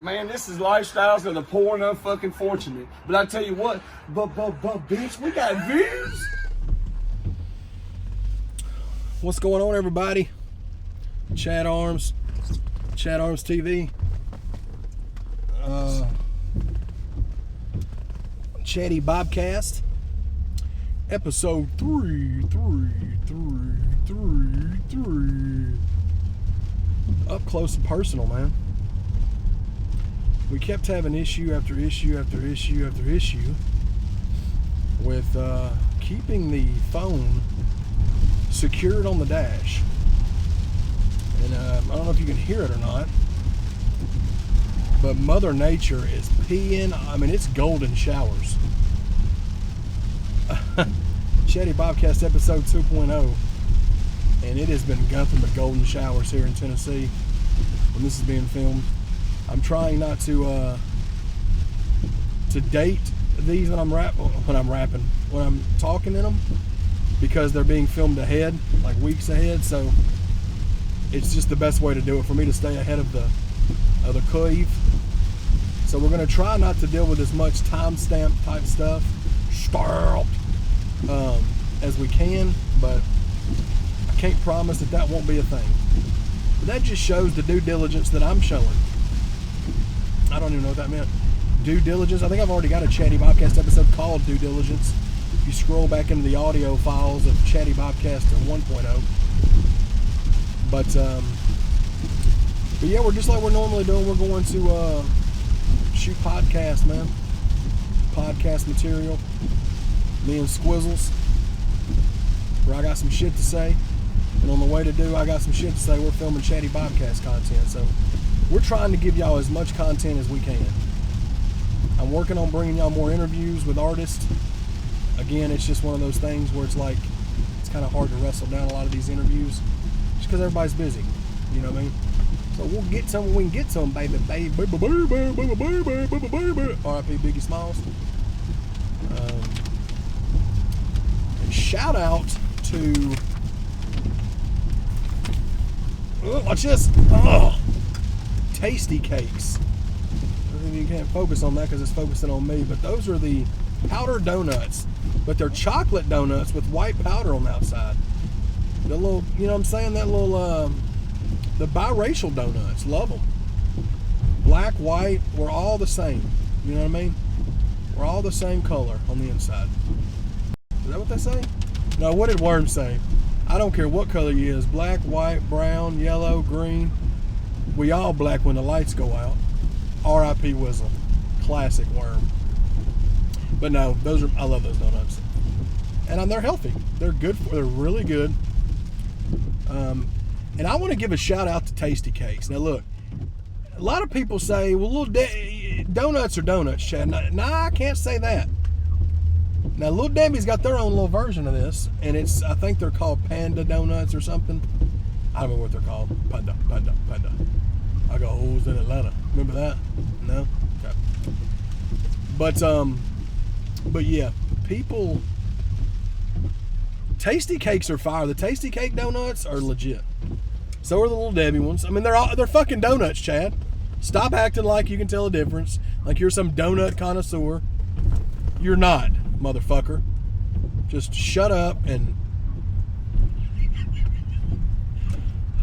Man, this is lifestyles of the poor and unfucking fortunate. But I tell you what, but bitch, we got views. What's going on, everybody? ChadArmesTV. Chaddy Bobcast. Episode 3. Up close and personal, man. We kept having issue after issue after issue after issue with keeping the phone secured on the dash. And I don't know if you can hear it or not, but Mother Nature is peeing. I mean, it's golden showers. Chaddy Bobcast episode 2.0, and it has been nothing but golden showers here in Tennessee when this is being filmed. I'm trying not to date these when I'm talking in them, because they're being filmed ahead, like weeks ahead. So it's just the best way to do it for me to stay ahead of the curve. So we're gonna try not to deal with as much timestamp type stuff as we can, but I can't promise that won't be a thing. But that just shows the due diligence that I'm showing. I don't even know what that meant. Due diligence. I think I've already got a Chaddy Bobcast episode called Due Diligence. If you scroll back into the audio files of Chaddy Bobcast 1.0. But yeah, we're just like we're normally doing. We're going to shoot podcast, man. Podcast material. Me and Squizzles. Where I got some shit to say. And on the way to do I got some shit to say, we're filming Chaddy Bobcast content. So we're trying to give y'all as much content as we can. I'm working on bringing y'all more interviews with artists. Again, it's just one of those things where it's like, it's kind of hard to wrestle down a lot of these interviews just because everybody's busy. You know what I mean? So we'll get some when we can get some, baby. R.I.P. Biggie Smalls. And shout out to... watch this. Tasty Cakes. You can't focus on that because it's focusing on me, but those are the powdered donuts, but they're chocolate donuts with white powder on the outside. The little, you know what I'm saying, that little the biracial donuts, love them. Black, white, we're all the same. You know what I mean? We're all the same color on the inside. Is that what they say? No, what did Worm say? I don't care what color you is, black, white, brown, yellow, green. We all black when the lights go out. R.I.P. Whizzle. Classic Worm. But no, I love those donuts. And they're healthy. They're good. They're really good. And I want to give a shout out to Tasty Cakes. Now look, a lot of people say, well, donuts are donuts, Chad. Nah, I can't say that. Now, Little Debbie's got their own little version of this, and I think they're called Panda Donuts or something. I don't know what they're called. Panda. I got hoes in Atlanta. Remember that? No? Okay. But yeah, people... Tasty Cakes are fire. The Tasty Cake donuts are legit. So are the Little Debbie ones. I mean, they're fucking donuts, Chad. Stop acting like you can tell a difference. Like you're some donut connoisseur. You're not, motherfucker. Just shut up and...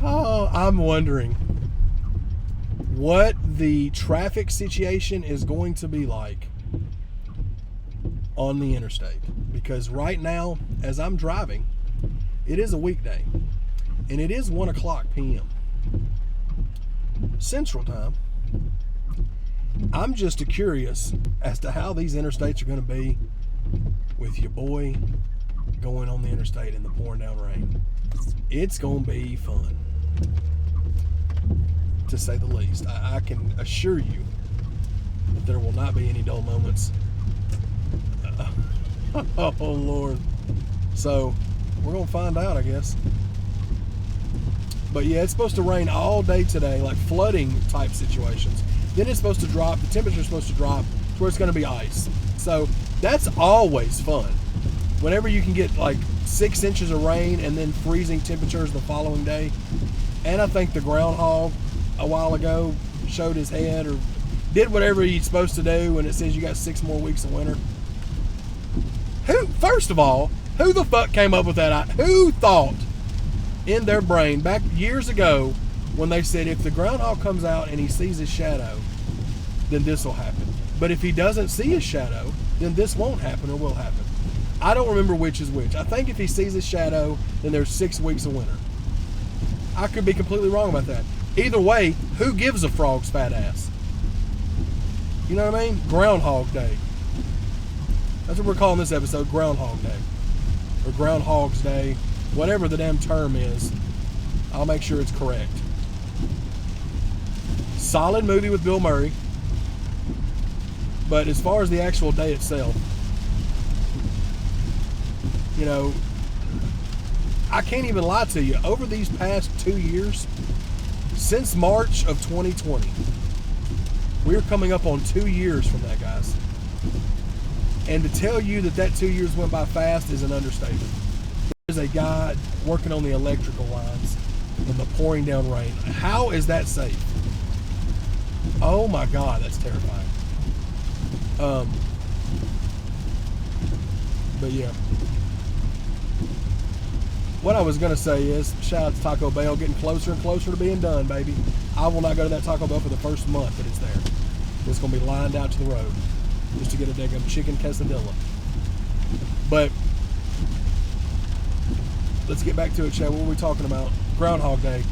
Oh, I'm wondering what the traffic situation is going to be like on the interstate. Because right now, as I'm driving, it is a weekday. And it is 1 o'clock p.m. Central Time. I'm just curious as to how these interstates are going to be with your boy going on the interstate in the pouring down rain. It's going to be fun, to say the least. I can assure you that there will not be any dull moments. Oh, Lord. So, we're going to find out, I guess. But yeah, it's supposed to rain all day today, like flooding type situations. Then it's supposed to drop, the temperature's supposed to drop to where it's going to be ice. So, that's always fun. Whenever you can get like 6 inches of rain and then freezing temperatures the following day. And I think the Groundhog a while ago showed his head, or did whatever he's supposed to do, and it says you got 6 more weeks of winter. First of all, who the fuck came up with that? Who thought in their brain back years ago when they said if the groundhog comes out and he sees his shadow, then this will happen. But if he doesn't see his shadow, then this won't happen or will happen. I don't remember which is which. I think if he sees his shadow, then there's 6 weeks of winter. I could be completely wrong about that. Either way, who gives a frog's fat ass? You know what I mean? Groundhog Day. That's what we're calling this episode, Groundhog Day. Or Groundhog's Day. Whatever the damn term is. I'll make sure it's correct. Solid movie with Bill Murray. But as far as the actual day itself, you know, I can't even lie to you. Over these past 2 years, since March of 2020, we're coming up on 2 years from that, guys. And to tell you that 2 years went by fast is an understatement. There's a guy working on the electrical lines in the pouring down rain. How is that safe? Oh my God, that's terrifying. But yeah. What I was going to say is, shout out to Taco Bell, getting closer and closer to being done, baby. I will not go to that Taco Bell for the first month that it's there. It's going to be lined out to the road just to get a daggum chicken quesadilla. But let's get back to it, Chad. What were we talking about? Groundhog Day.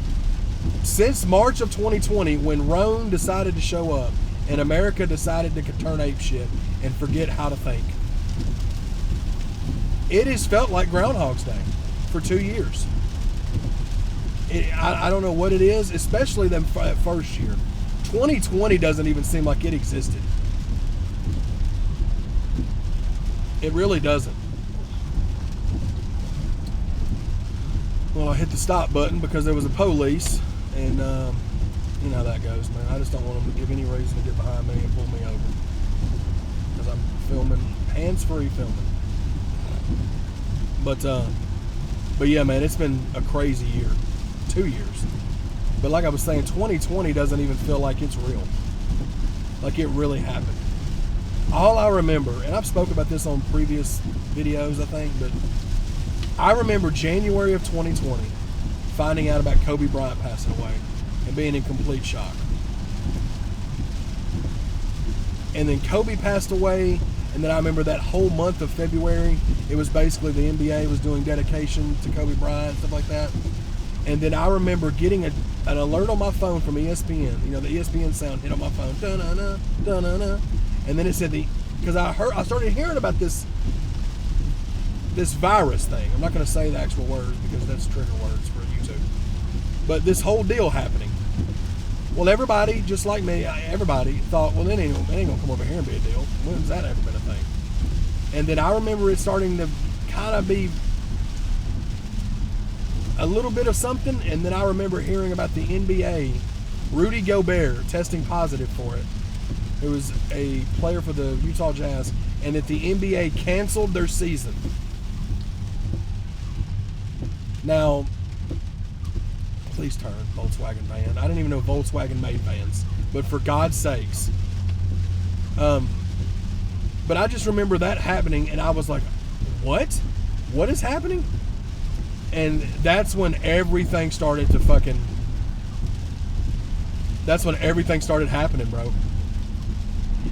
Since March of 2020, when Rome decided to show up and America decided to turn ape shit and forget how to think, it has felt like Groundhog's Day for 2 years. I don't know what it is, especially that first year. 2020 doesn't even seem like it existed. It really doesn't. Well, I hit the stop button because there was a police, and you know how that goes, man. I just don't want them to give any reason to get behind me and pull me over because I'm filming, hands-free filming. But yeah, man, it's been a crazy year. 2 years. But like I was saying, 2020 doesn't even feel like it's real. Like it really happened. All I remember, and I've spoken about this on previous videos, I think, but I remember January of 2020 finding out about Kobe Bryant passing away and being in complete shock. And then Kobe passed away, and then I remember that whole month of February, it was basically the NBA was doing dedication to Kobe Bryant, stuff like that. And then I remember getting an alert on my phone from ESPN. You know, the ESPN sound hit on my phone. Da-na-na, da-na-na. And then it said because I started hearing about this virus thing. I'm not going to say the actual words because that's trigger words for YouTube. But this whole deal happening. Well, everybody, just like me, everybody thought, well, it ain't going to come over here and be a deal. When's that ever been a thing? And then I remember it starting to kind of be a little bit of something, and then I remember hearing about the NBA, Rudy Gobert, testing positive for it. It was a player for the Utah Jazz, and that the NBA canceled their season. Now, please turn, Volkswagen van. I didn't even know Volkswagen made vans, but for God's sakes. But I just remember that happening, and I was like, what? What is happening? And that's when everything started to that's when everything started happening, bro.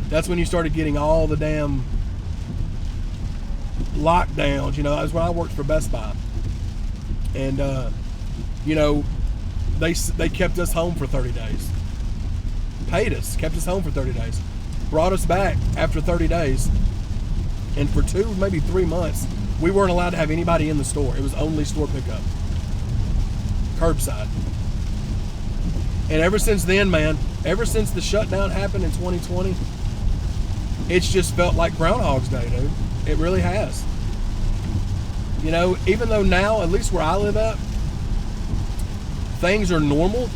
That's when you started getting all the damn lockdowns. You know, that was when I worked for Best Buy. And, you know, they kept us home for 30 days. Paid us, kept us home for 30 days. Brought us back after 30 days. And for 2, maybe 3 months, we weren't allowed to have anybody in the store. It was only store pickup. Curbside. And ever since then, man, ever since the shutdown happened in 2020, it's just felt like Groundhog's Day, dude. It really has. You know, even though now, at least where I live at, things are normal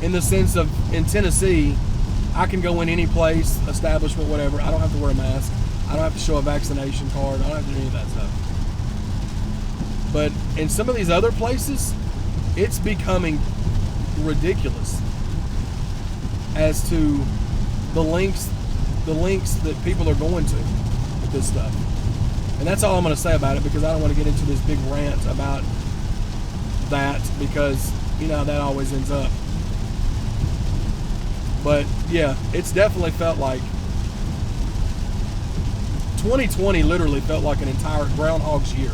in the sense of, in Tennessee, I can go in any place, establishment, whatever. I don't have to wear a mask. I don't have to show a vaccination card. I don't have to do any of that stuff. But in some of these other places, it's becoming ridiculous as to the lengths that people are going to with this stuff. And that's all I'm going to say about it, because I don't want to get into this big rant about that, because you know how that always ends up. But yeah, it's definitely felt like 2020 literally felt like an entire Groundhog's year.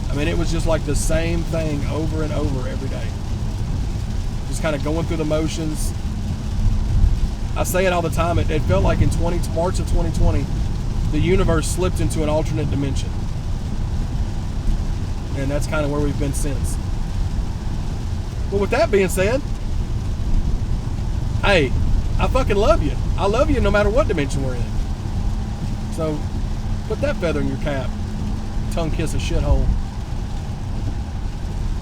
I mean, it was just like the same thing over and over every day. Just kind of going through the motions. I say it all the time. It felt like in March of 2020, the universe slipped into an alternate dimension. And that's kind of where we've been since. But with that being said, hey, I fucking love you. I love you no matter what dimension we're in. So, put that feather in your cap. Tongue kiss a shithole.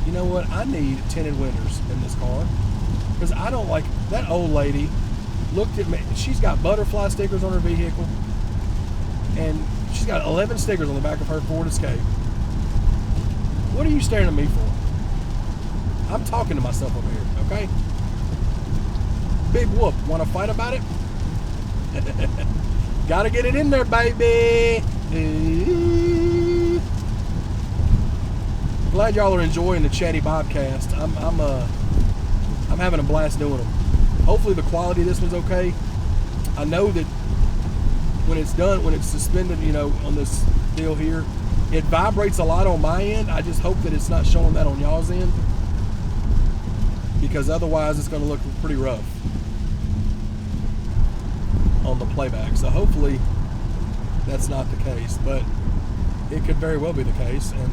You know what? I need tinted windows in this car. Because I don't like... That old lady looked at me. She's got butterfly stickers on her vehicle. And she's got 11 stickers on the back of her Ford Escape. What are you staring at me for? I'm talking to myself over here, okay? Big whoop. Want to fight about it? Gotta get it in there, baby. Glad y'all are enjoying the Chaddy Bobcast. I'm having a blast doing them. Hopefully the quality of this one's okay. I know that when it's done, when it's suspended, you know, on this deal here, it vibrates a lot on my end. I just hope that it's not showing that on y'all's end, because otherwise it's going to look pretty rough on the playback. So hopefully that's not the case, but it could very well be the case, and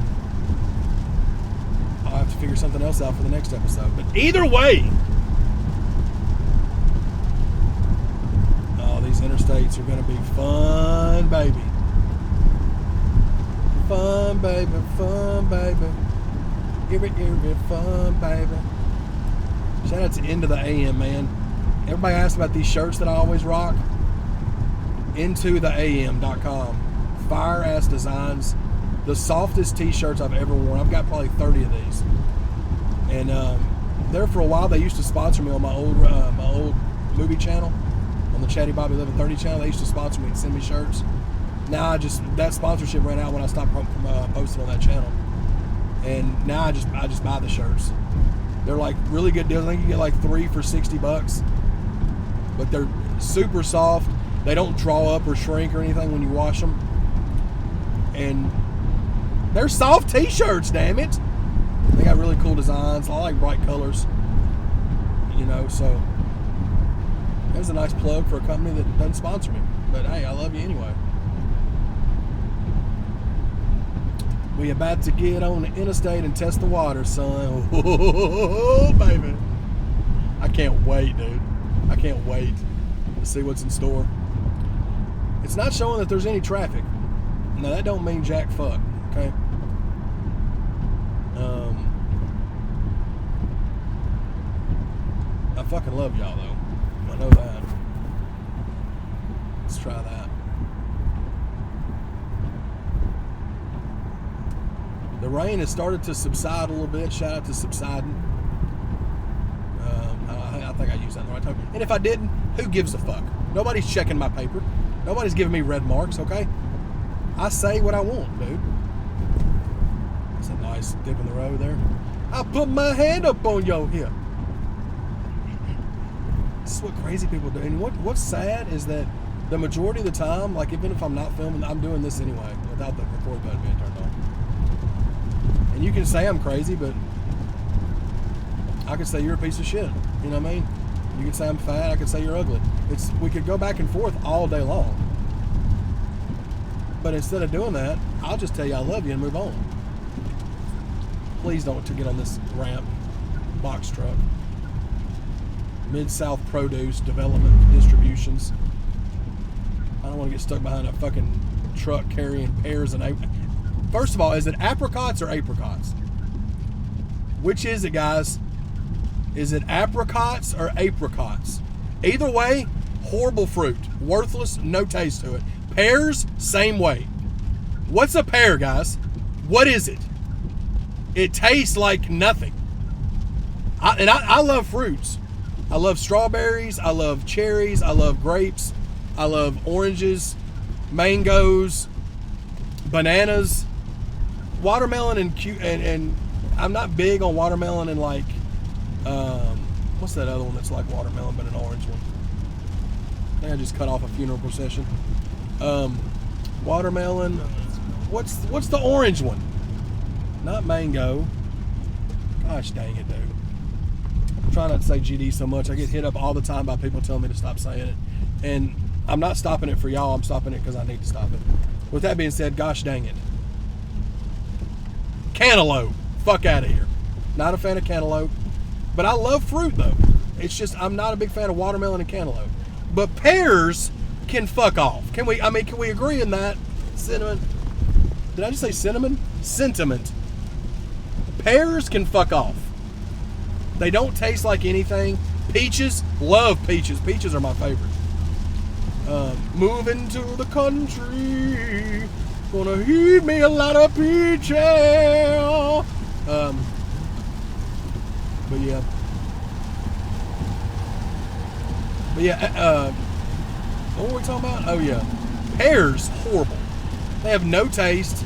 I'll have to figure something else out for the next episode. But either way, oh, these interstates are going to be fun, baby. Fun, baby, fun, baby. Give it fun, baby. Shout out to Into the AM, man. Everybody asks about these shirts that I always rock. IntoTheAM.com. Fire ass designs. The softest t-shirts I've ever worn. I've got probably 30 of these. And there for a while, they used to sponsor me on my old movie channel, on the Chaddy Bobby 1130 channel. They used to sponsor me and send me shirts. Now that sponsorship ran out when I stopped posting on that channel. And now I just buy the shirts. They're like really good deals. I think you get like 3 for $60. But they're super soft. They don't draw up or shrink or anything when you wash them. And they're soft t-shirts, damn it. They got really cool designs. I like bright colors. You know, so there's a nice plug for a company that doesn't sponsor me. But hey, I love you anyway. We about to get on the interstate and test the water, son. Oh, baby. I can't wait, dude. I can't wait to see what's in store. It's not showing that there's any traffic. Now, that don't mean jack fuck, okay? I fucking love y'all, though. I know that. Let's try that. The rain has started to subside a little bit. Shout out to subsiding. I think I used that in the right time. And if I didn't, who gives a fuck? Nobody's checking my paper. Nobody's giving me red marks, okay? I say what I want, dude. That's a nice dip in the road there. I put my hand up on your hip. This is what crazy people do. And what's sad is that the majority of the time, like even if I'm not filming, I'm doing this anyway without the record button being turned on. And you can say I'm crazy, but I could say you're a piece of shit. You know what I mean? You could say I'm fat. I could say you're ugly. We could go back and forth all day long. But instead of doing that, I'll just tell you I love you and move on. Please don't get on this ramp box truck. Mid-South Produce Development Distributions. I don't want to get stuck behind a fucking truck carrying pears and apricots. First of all, is it apricots or apricots? Which is it, guys? Is it apricots or apricots? Either way, horrible fruit. Worthless, no taste to it. Pears, same way. What's a pear, guys? What is it? It tastes like nothing. I love fruits. I love strawberries. I love cherries. I love grapes. I love oranges, mangoes, bananas, watermelon, and I'm not big on watermelon and like what's that other one that's like watermelon but an orange one? I think I just cut off a funeral procession. Watermelon. What's the orange one? Not mango. Gosh dang it, dude. I'm trying not to say GD so much. I get hit up all the time by people telling me to stop saying it. And I'm not stopping it for y'all. I'm stopping it because I need to stop it. With that being said, gosh dang it. Cantaloupe. Fuck out of here. Not a fan of cantaloupe. But I love fruit, though. It's just I'm not a big fan of watermelon and cantaloupe. But pears can fuck off. Can we agree on that? Cinnamon. Did I just say cinnamon? Sentiment. Pears can fuck off. They don't taste like anything. Peaches, love peaches. Peaches are my favorite. Moving to the country, gonna eat me a lot of peaches. But yeah, what were we talking about? Oh yeah, pears, horrible. They have no taste.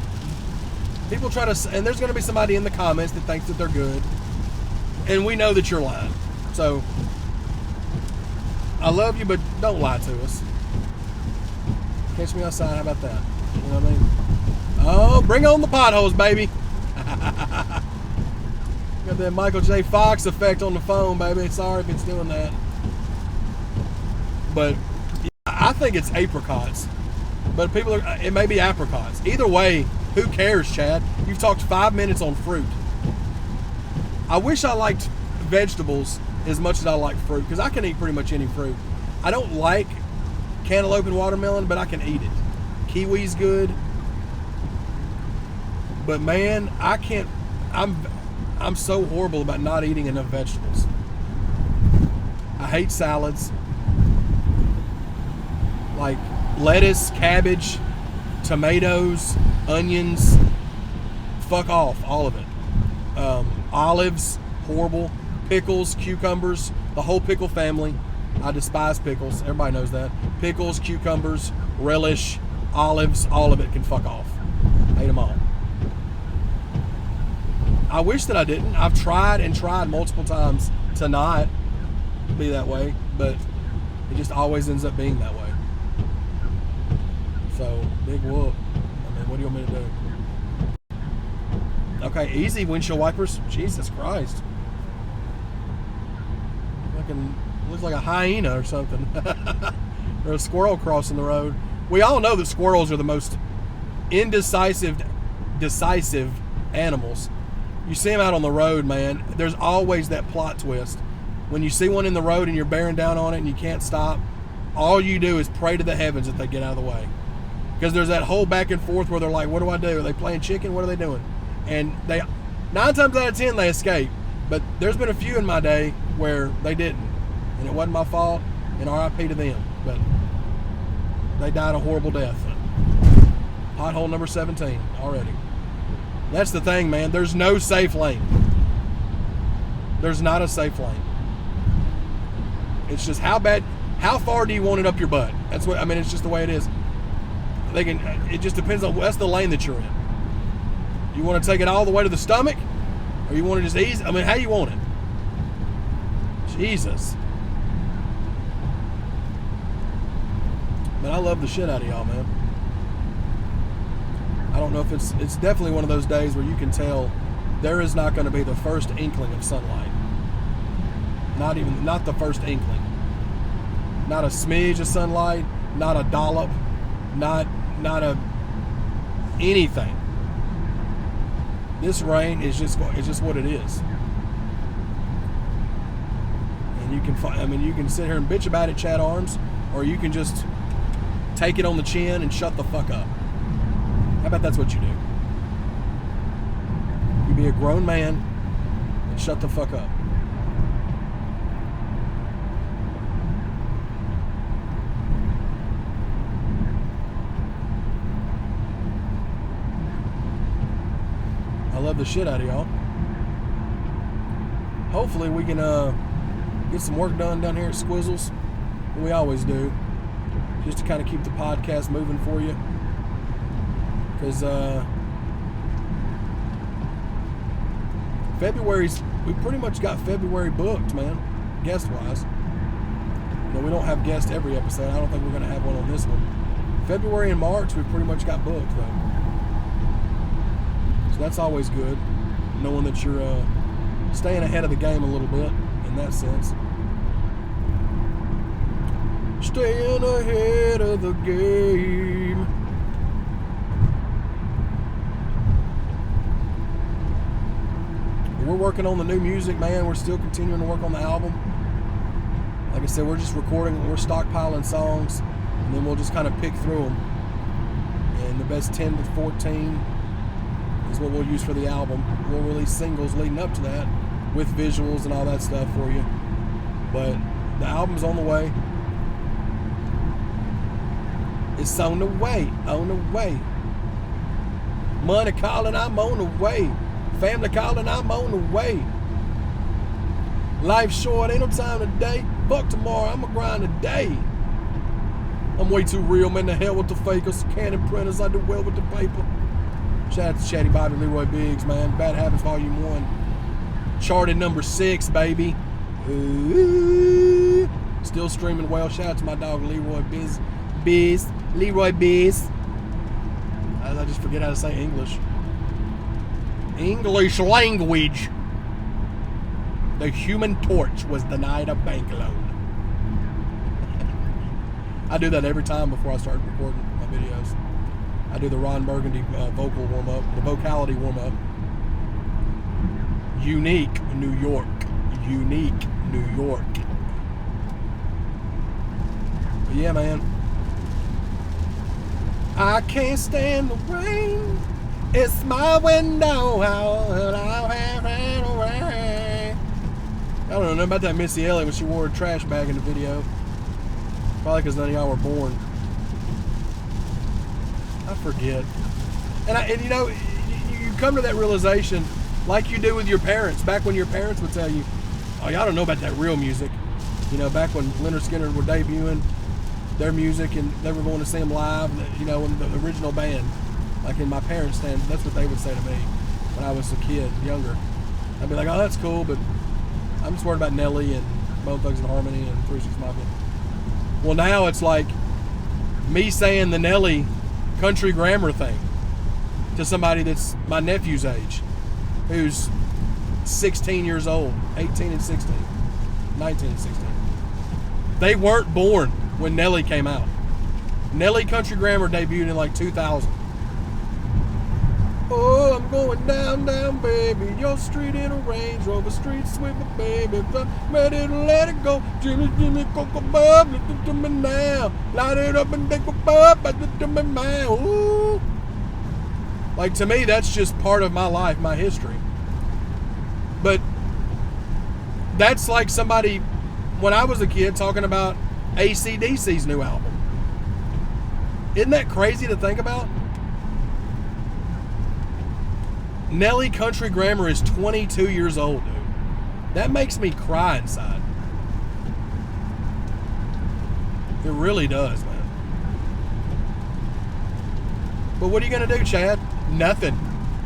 People try to, and there's gonna be somebody in the comments that thinks that they're good, and we know that you're lying. So I love you, but don't lie to us. Catch me outside, how about that? You know what I mean? Oh, bring on the potholes, baby. Got that Michael J. Fox effect on the phone, baby. Sorry if it's doing that. But yeah, I think it's apricots. But it may be apricots. Either way, who cares, Chad? You've talked 5 minutes on fruit. I wish I liked vegetables as much as I like fruit, because I can eat pretty much any fruit. I don't like cantaloupe and watermelon, but I can eat it. Kiwi's good. But man, I can't. I'm so horrible about not eating enough vegetables. I hate salads. Like lettuce, cabbage, tomatoes, onions. Fuck off, all of it. Olives, horrible. Pickles, cucumbers, the whole pickle family. I despise pickles. Everybody knows that. Pickles, cucumbers, relish, olives, all of it can fuck off. Hate them all. I wish that I didn't. I've tried and tried multiple times to not be that way, but it just always ends up being that way. So, big whoop. I mean, what do you want me to do? Okay, easy windshield wipers. Jesus Christ. Looks like a hyena or something. Or a squirrel crossing the road. We all know that squirrels are the most decisive animals. You see them out on the road, man. There's always that plot twist. When you see one in the road and you're bearing down on it and you can't stop, all you do is pray to the heavens that they get out of the way. Because there's that whole back and forth where they're like, what do I do? Are they playing chicken? What are they doing? And 9 times out of 10 they escape. But there's been a few in my day where they didn't. And it wasn't my fault. And RIP to them. But they died a horrible death. Pothole number 17 already. That's the thing, man. There's no safe lane. There's not a safe lane. It's just how far do you want it up your butt? That's what I mean. It's just the way it is. It just depends on that's the lane that you're in. You want to take it all the way to the stomach, or you want to just ease? I mean, how you want it? Jesus. But I love the shit out of y'all, man. I don't know if it's definitely one of those days where you can tell there is not going to be the first inkling of sunlight. Not the first inkling. Not a smidge of sunlight, not a dollop, not a anything. This rain is just what it is. And you can sit here and bitch about it, Chad Arms, or you can just take it on the chin and shut the fuck up. How about that's what you do? You be a grown man and shut the fuck up. I love the shit out of y'all. Hopefully we can get some work done down here at Squizzles. We always do, just to kind of keep the podcast moving for you. Because we pretty much got February booked, man, guest-wise. We don't have guests every episode. I don't think we're going to have one on this one. February and March, we pretty much got booked, though. So that's always good, knowing that you're staying ahead of the game a little bit in that sense. Staying ahead of the game. We're working on the new music, man. We're still continuing to work on the album. Like I said, we're just recording, we're stockpiling songs, and then we'll just kind of pick through them. And the best 10 to 14 is what we'll use for the album. We'll release singles leading up to that with visuals and all that stuff for you. But the album's on the way. It's on the way, on the way. Money calling, I'm on the way. Family calling, I'm on the way. Life's short, ain't no time today. Fuck tomorrow, I'ma grind today. I'm way too real, man. The hell with the fakers. Cannon printers, I do well with the paper. Shout out to Chaddy Bobby, Leroy Biggs, man. Bad Habits Volume 1. Charted number 6, baby. Ooh. Still streaming well. Shout out to my dog Leroy Leroy Biz. I just forget how to say English. English language. The Human Torch was denied a bank loan. I do that every time before I start recording my videos. I do the Ron Burgundy vocal warm-up, the vocality warm-up. Unique New York. Unique New York. But yeah, man. I can't stand the rain. It's my window. How will I have it away? I don't know nothing about that Missy Elliott when she wore a trash bag in the video. Probably because none of y'all were born. I forget. And you know, you come to that realization like you do with your parents. Back when your parents would tell you, oh, y'all don't know about that real music. You know, back when Leonard Skinner were debuting their music and they were going to see them live, you know, in the original band. Like in my parents' stand, that's what they would say to me when I was a kid, younger. I'd be like, oh, that's cool, but I'm just worried about Nelly and Bone Thugs and Harmony and 3 6 Mafia. Well, now it's like me saying the Nelly country grammar thing to somebody that's my nephew's age, who's 16 years old, 18 and 16, 19 and 16. They weren't born when Nelly came out. Nelly Country Grammar debuted in like 2000. Oh, I'm going down, down, baby. Your street in a Range Rover, street sweeper, baby. I'm ready to let it go. Jimmy, Jimmy, Cocoa Bob, listen to me now. Light it up and take a bob, listen to me now. Ooh. Like, to me, that's just part of my life, my history. But that's like somebody, when I was a kid, talking about AC/DC's new album. Isn't that crazy to think about? Nelly Country Grammar is 22 years old, dude. That makes me cry inside. It really does, man. But what are you going to do, Chad? Nothing.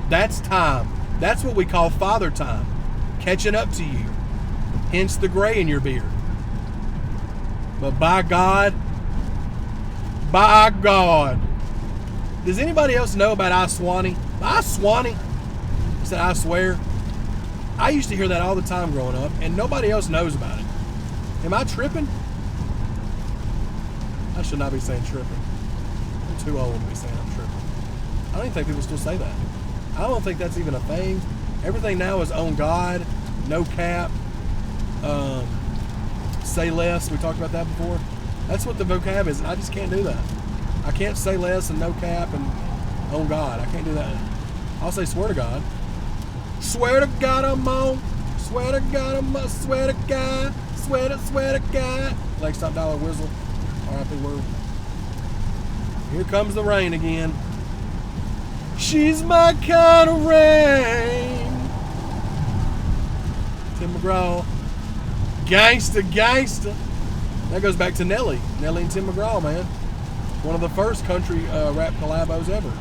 That's time. That's what we call father time. Catching up to you. Hence the gray in your beard. But by God, does anybody else know about I Swanee? I Swanee? I said, I swear. I used to hear that all the time growing up, and nobody else knows about it. Am I tripping? I should not be saying tripping. I'm too old to be saying I'm tripping. I don't even think people still say that. I don't think that's even a thing. Everything now is on God, no cap, say less. We talked about that before. That's what the vocab is. I just can't do that. I can't say less and no cap and on God. I can't do that. I'll say swear to God. Swear to God I'm on. Swear to God I'm on. Swear to God. Swear to God. Like Stop Dollar Whistle. R.I.P. Word. Here comes the rain again. She's my kind of rain. Tim McGraw. Gangsta. That goes back to Nelly and Tim McGraw, man. One of the first country rap collabos ever.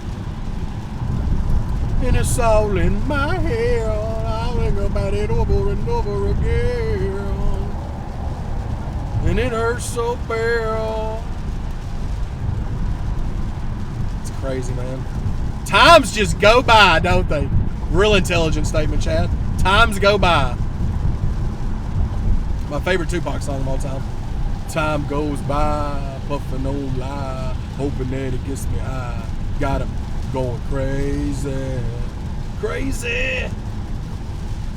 And it's all in my head. I think about it over and over again. And it hurts so bad. It's crazy, man. Times just go by, don't they? Real intelligent statement, Chad. Times go by. My favorite Tupac song of all time. Time goes by, puffin' on lie, hoping that it gets me high. Got 'em going crazy.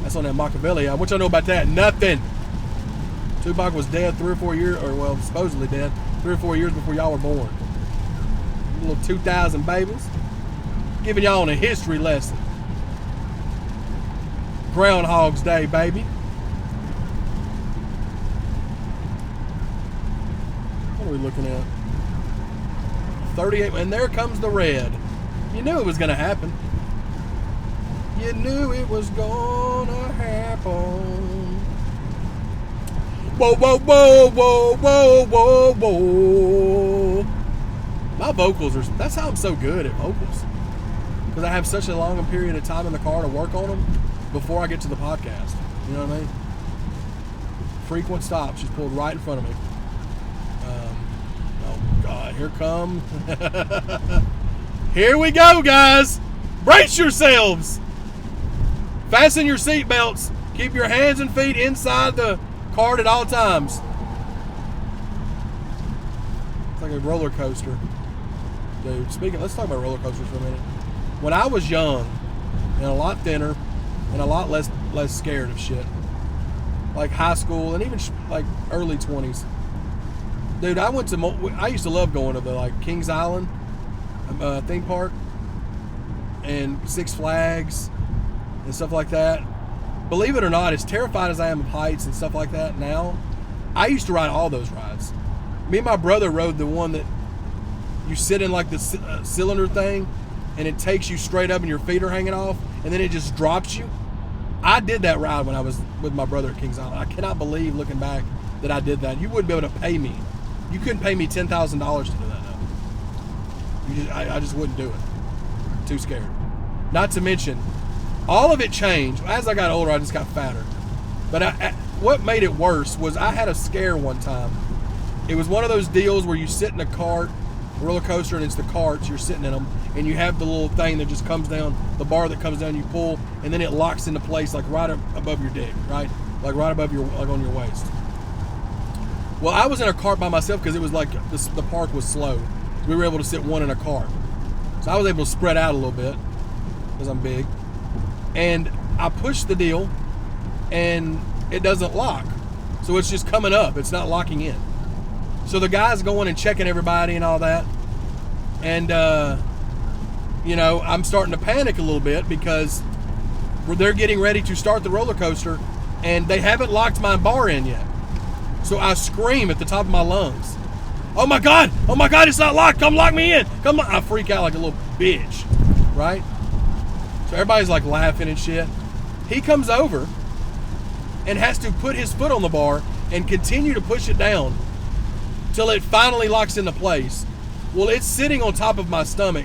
That's on that Machiavelli album. What y'all know about that? Nothing. Tupac was dead 3 or 4 years, or well, supposedly dead 3 or 4 years before y'all were born. Little 2000 babies. Giving y'all a history lesson. Groundhog's Day, baby. What are we looking at? 38, and there comes the red. You knew it was going to happen. You knew it was going to happen. Whoa, whoa, whoa, whoa, whoa, whoa, whoa. My vocals are, that's how I'm so good at vocals. Because I have such a long period of time in the car to work on them before I get to the podcast. You know what I mean? Frequent stop. She's pulled right in front of me. Oh, God. Here come. Here we go, guys. Brace yourselves. Fasten your seatbelts. Keep your hands and feet inside the car at all times. It's like a roller coaster. Dude, let's talk about roller coasters for a minute. When I was young and a lot thinner and a lot less scared of shit, like high school and even like early 20s, dude, I used to love going to the like Kings Island theme park and Six Flags and stuff like that. Believe it or not, as terrified as I am of heights and stuff like that now, I used to ride all those rides. Me and my brother rode the one that you sit in like the cylinder thing and it takes you straight up and your feet are hanging off and then it just drops you. I did that ride when I was with my brother at Kings Island. I cannot believe, looking back, that I did that. You wouldn't be able to pay me. You couldn't pay me $10,000 to do that now. I just wouldn't do it. Too scared. Not to mention, all of it changed. As I got older, I just got fatter. But what made it worse was I had a scare one time. It was one of those deals where you sit in a cart, roller coaster, and it's the carts, you're sitting in them, and you have the little thing that just comes down, the bar that comes down, you pull, and then it locks into place like right above your dick, right? Like right above your, like on your waist. Well, I was in a cart by myself because it was like the park was slow. We were able to sit one in a cart. So I was able to spread out a little bit because I'm big. And I pushed the deal and it doesn't lock. So it's just coming up. It's not locking in. So the guy's going and checking everybody and all that. And, I'm starting to panic a little bit because they're getting ready to start the roller coaster and they haven't locked my bar in yet. So I scream at the top of my lungs, oh my God, it's not locked. Come lock me in. Come on. I freak out like a little bitch, right? So everybody's like laughing and shit. He comes over and has to put his foot on the bar and continue to push it down till it finally locks into place. Well, it's sitting on top of my stomach,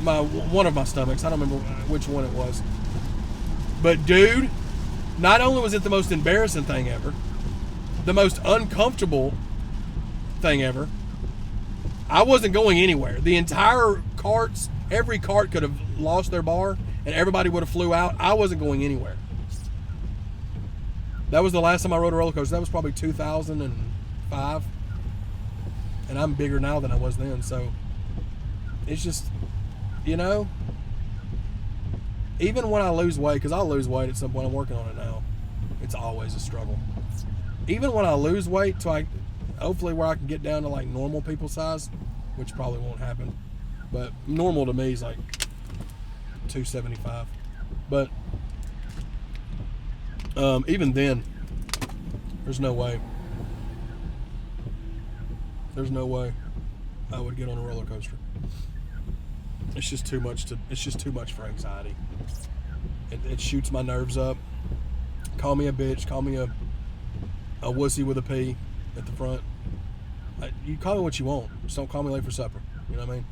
one of my stomachs. I don't remember which one it was. But dude, not only was it the most embarrassing thing ever, the most uncomfortable thing ever, I wasn't going anywhere. The entire carts, every cart could have lost their bar and everybody would have flew out. I wasn't going anywhere. That was the last time I rode a roller coaster. That was probably 2005. And I'm bigger now than I was then. So it's just, even when I lose weight, because I'll lose weight at some point, I'm working on it now. It's always a struggle. Even when I lose weight, hopefully where I can get down to like normal people size, which probably won't happen. But normal to me is like 275. But even then, there's no way. There's no way I would get on a roller coaster. It's just too much for anxiety. It shoots my nerves up. Call me a bitch, call me a a wussy with a P at the front. You call me what you want. Just don't call me late for supper. You know what I mean?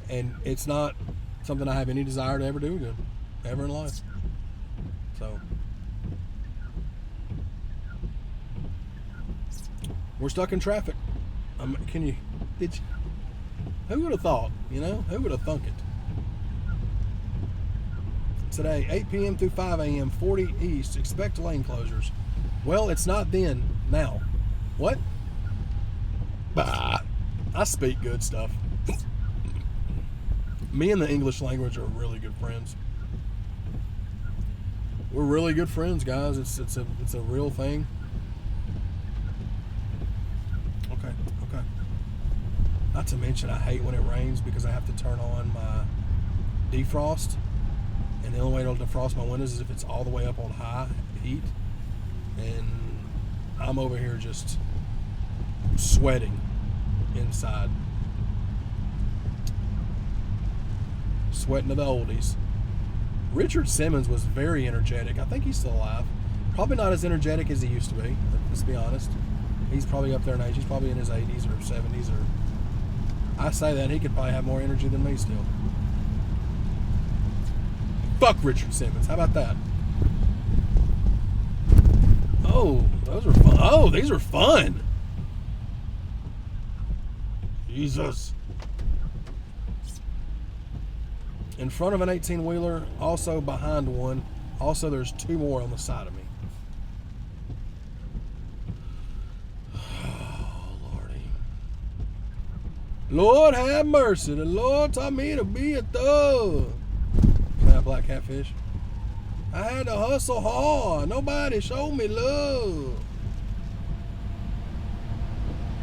And it's not something I have any desire to ever do again. Ever in life. So. We're stuck in traffic. Who would have thought? You know? Who would have thunk it? Today, 8 p.m. through 5 a.m., 40 east. Expect lane closures. Well, it's not then. Now. What? Bah. I speak good stuff. Me and the English language are really good friends. We're really good friends, guys. It's a real thing. Okay. Not to mention, I hate when it rains because I have to turn on my defrost. And the only way to defrost my windows is if it's all the way up on high heat. And I'm over here just sweating inside. Sweating to the oldies. Richard Simmons was very energetic. I think he's still alive. Probably not as energetic as he used to be. Let's be honest. He's probably up there in age. He's probably in his 80s or 70s. Or I say that he could probably have more energy than me still. Fuck Richard Simmons. How about that? Oh, those are fun. Oh, these are fun. Jesus. In front of an 18-wheeler, also behind one. Also, there's two more on the side of me. Oh, Lordy. Lord have mercy. The Lord taught me to be a thug. Is that a black catfish? I had to hustle hard. Nobody showed me love.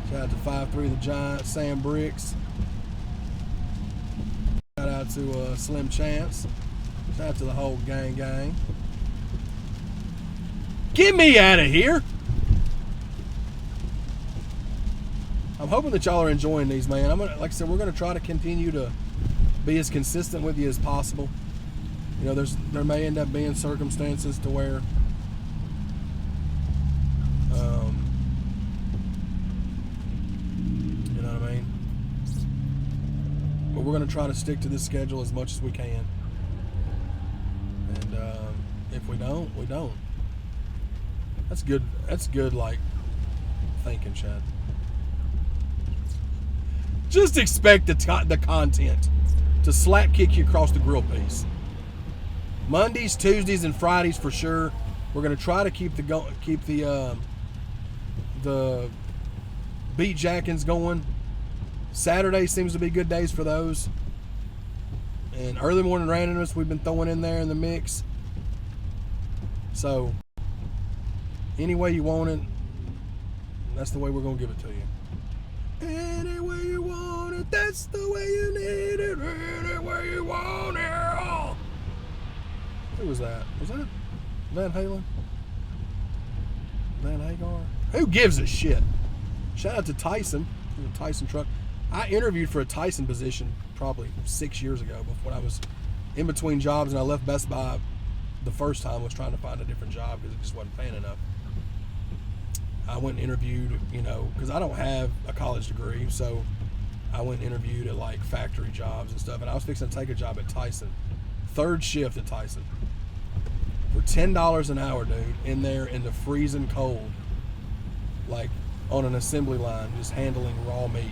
Shout out to 5'3" the Giant, Sam Bricks. Shout out to Slim Chance. Shout out to the whole gang. Get me out of here! I'm hoping that y'all are enjoying these, man. Like I said, we're gonna try to continue to be as consistent with you as possible. You know, there may end up being circumstances to where you know what I mean? But we're going to try to stick to this schedule as much as we can. And if we don't, we don't. That's good. That's good, like, thinking, Chad. Just expect the content to slap kick you across the grill piece. Mondays, Tuesdays, and Fridays for sure. We're gonna try to keep the beat jackins going. Saturday seems to be good days for those. And early morning randomness we've been throwing in there in the mix. So any way you want it, that's the way we're gonna give it to you. Any way you want it, that's the way you need it. Any way you want it. Who was that? Was that Van Halen? Van Hagar? Who gives a shit? Shout out to Tyson. The Tyson truck. I interviewed for a Tyson position probably 6 years ago, before I was in between jobs, and I left Best Buy the first time. Was trying to find a different job because it just wasn't paying enough. I went and interviewed, you know, because I don't have a college degree, so I went and interviewed at like factory jobs and stuff, and I was fixing to take a job at Tyson. Third shift at Tyson. For $10 an hour, dude, in there in the freezing cold, like on an assembly line, just handling raw meat.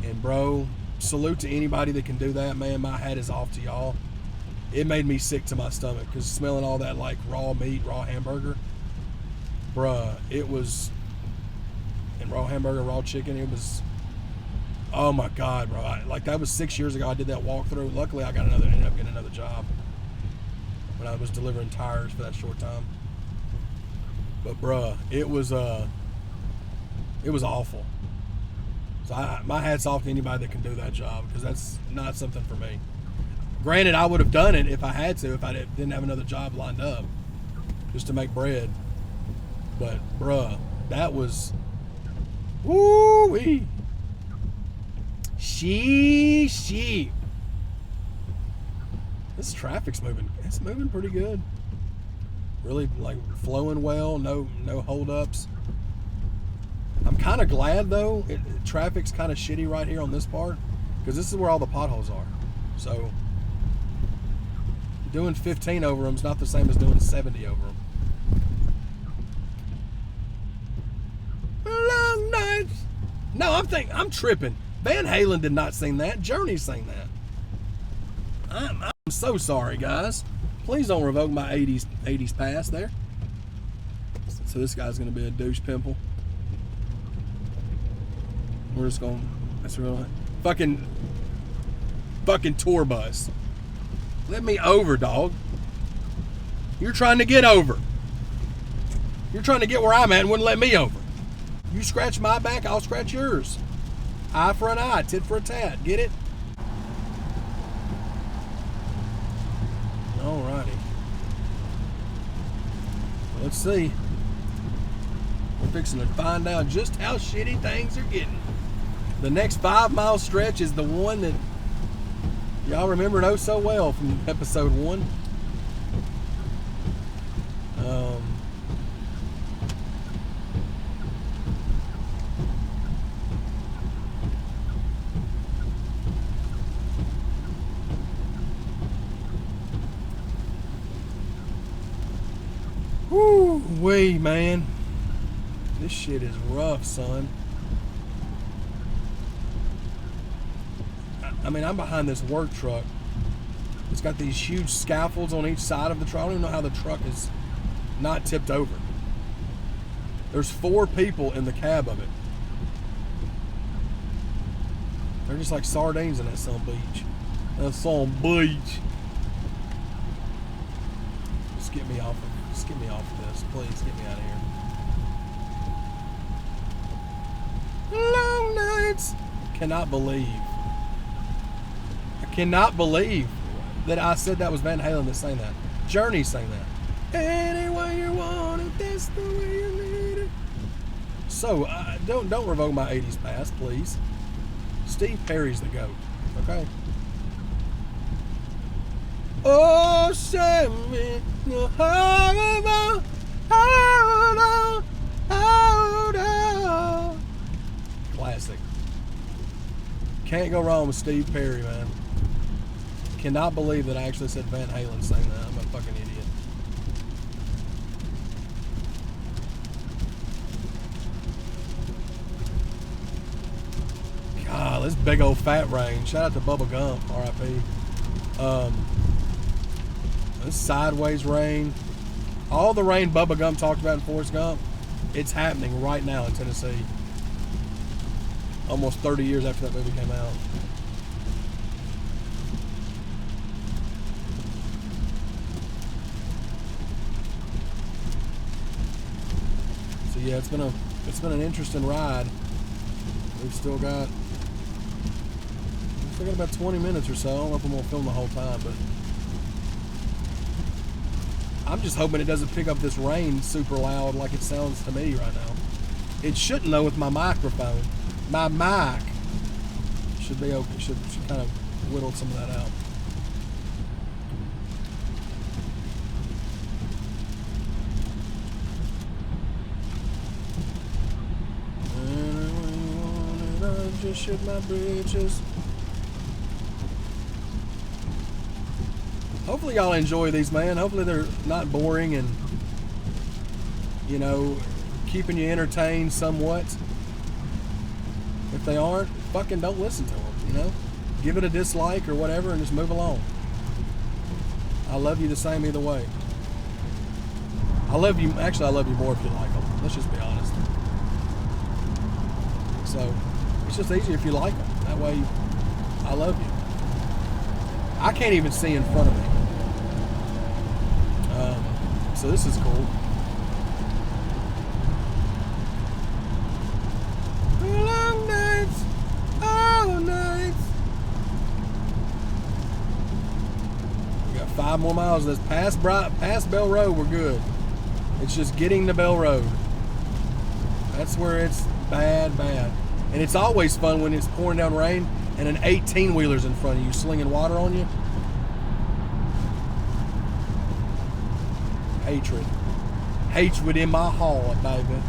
And bro, salute to anybody that can do that, man. My hat is off to y'all. It made me sick to my stomach because smelling all that like raw meat, raw hamburger, bruh, it was, and raw hamburger, raw chicken, it was, oh my God, bro. Like that was 6 years ago. I did that walkthrough. Luckily, I ended up getting another job when I was delivering tires for that short time. But bruh, it was awful. So my hat's off to anybody that can do that job, because that's not something for me. Granted, I would have done it if I had to, if I didn't have another job lined up just to make bread. But bruh, that was woo-wee. She. This traffic's moving. It's moving pretty good. Really like flowing well. No holdups. kind of glad though. Traffic's kind of shitty right here on this part because this is where all the potholes are. So doing 15 over them is not the same as doing 70 over them. Long nights. No, I'm tripping. Van Halen did not sing that. Journey sang that. I'm so sorry, guys. Please don't revoke my 80s pass there. So this guy's gonna be a douche pimple. We're just going. That's real. Fucking tour bus. Let me over, dog. You're trying to get over. You're trying to get where I'm at and wouldn't let me over. You scratch my back, I'll scratch yours. Eye for an eye, tit for a tat. Get it? Alrighty. Let's see. We're fixing to find out just how shitty things are getting. The next 5-mile stretch is the one that y'all remembered oh so well from episode 1. Woo-wee, man. This shit is rough, son. I mean, I'm behind this work truck. It's got these huge scaffolds on each side of the truck. I don't even know how the truck is not tipped over. There's 4 people in the cab of it. They're just like sardines in that sun beach. That sun beach. Just get me off of this. Please get me out of here. Long nights. Cannot believe that I said that was Van Halen that sang that. Journey sang that. Any way you want it, that's the way you need it. So don't revoke my 80s past, please. Steve Perry's the GOAT. Okay. Oh, send me hold on. Classic. Can't go wrong with Steve Perry, man. Cannot believe that I actually said Van Halen sang that. I'm a fucking idiot. God, this big old fat rain. Shout out to Bubba Gump, R.I.P. This sideways rain. All the rain Bubba Gump talked about in Forrest Gump, it's happening right now in Tennessee. Almost 30 years after that movie came out. So yeah, it's been an interesting ride. We've still got about 20 minutes or so. I don't know if I'm gonna film the whole time, but I'm just hoping it doesn't pick up this rain super loud like it sounds to me right now. It shouldn't though with my microphone. My mic should be okay. Should kind of whittle some of that out. I just shoot my britches. Hopefully y'all enjoy these, man. Hopefully they're not boring and, you know, keeping you entertained somewhat. If they aren't, fucking don't listen to them, you know? Give it a dislike or whatever and just move along. I love you the same either way. I love you more if you like them. Let's just be honest. So, it's just easier if you like them. That way, I love you. I can't even see in front of me. So this is cool. Long nights, all nights. We got 5 more miles of this. Past Bell Road, we're good. It's just getting to Bell Road. That's where it's bad. And it's always fun when it's pouring down rain and an 18-wheeler's in front of you slinging water on you. Hatred in my heart, baby.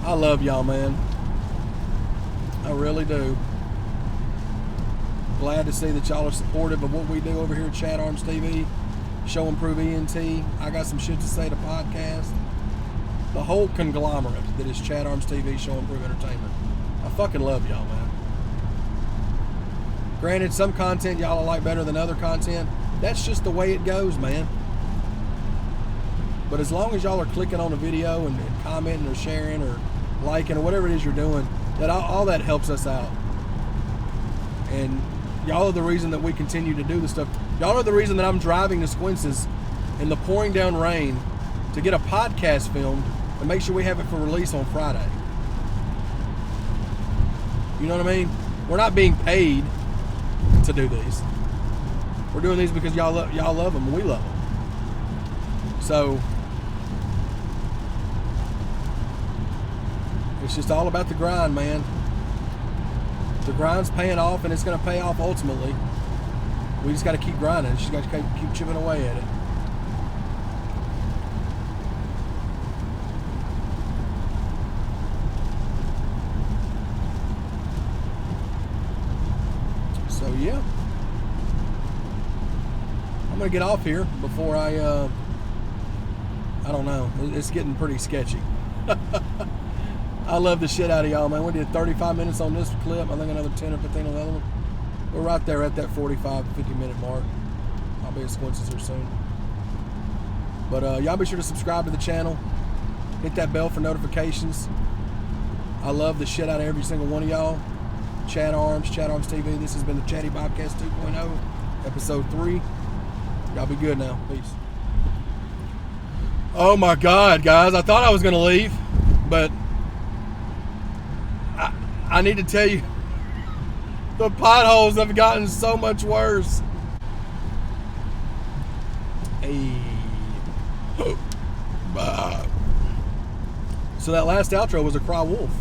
I love y'all, man. I really do. Glad to see that y'all are supportive of what we do over here at ChadArmesTV. Show Improve ENT. I got some shit to say to podcast. The whole conglomerate that is ChadArmesTV, Show Improve Entertainment. I fucking love y'all, man. Granted, some content y'all like better than other content. That's just the way it goes, man. But as long as y'all are clicking on a video and commenting or sharing or liking or whatever it is you're doing, that all that helps us out. And y'all are the reason that we continue to do this stuff. Y'all are the reason that I'm driving to Squince's in the pouring down rain to get a podcast filmed and make sure we have it for release on Friday. You know what I mean? We're not being paid to do these. We're doing these because y'all love them and we love them. So it's just all about the grind, man. The grind's paying off, and it's going to pay off ultimately. We just got to keep grinding. Just got to keep chipping away at it. So yeah, I'm going to get off here before I don't know. It's getting pretty sketchy. I love the shit out of y'all, man. We did 35 minutes on this clip. I think another 10 or 15 on the other one. We're right there at that 45, 50 minute mark. I'll be at Squince's here soon. But y'all be sure to subscribe to the channel. Hit that bell for notifications. I love the shit out of every single one of y'all. Chad Arms, ChadArmesTV. This has been the Chaddy Bobcast 2.0, episode 3. Y'all be good now. Peace. Oh my God, guys. I thought I was going to leave, but I need to tell you, the potholes have gotten so much worse. Hey. So that last outro was a cry wolf.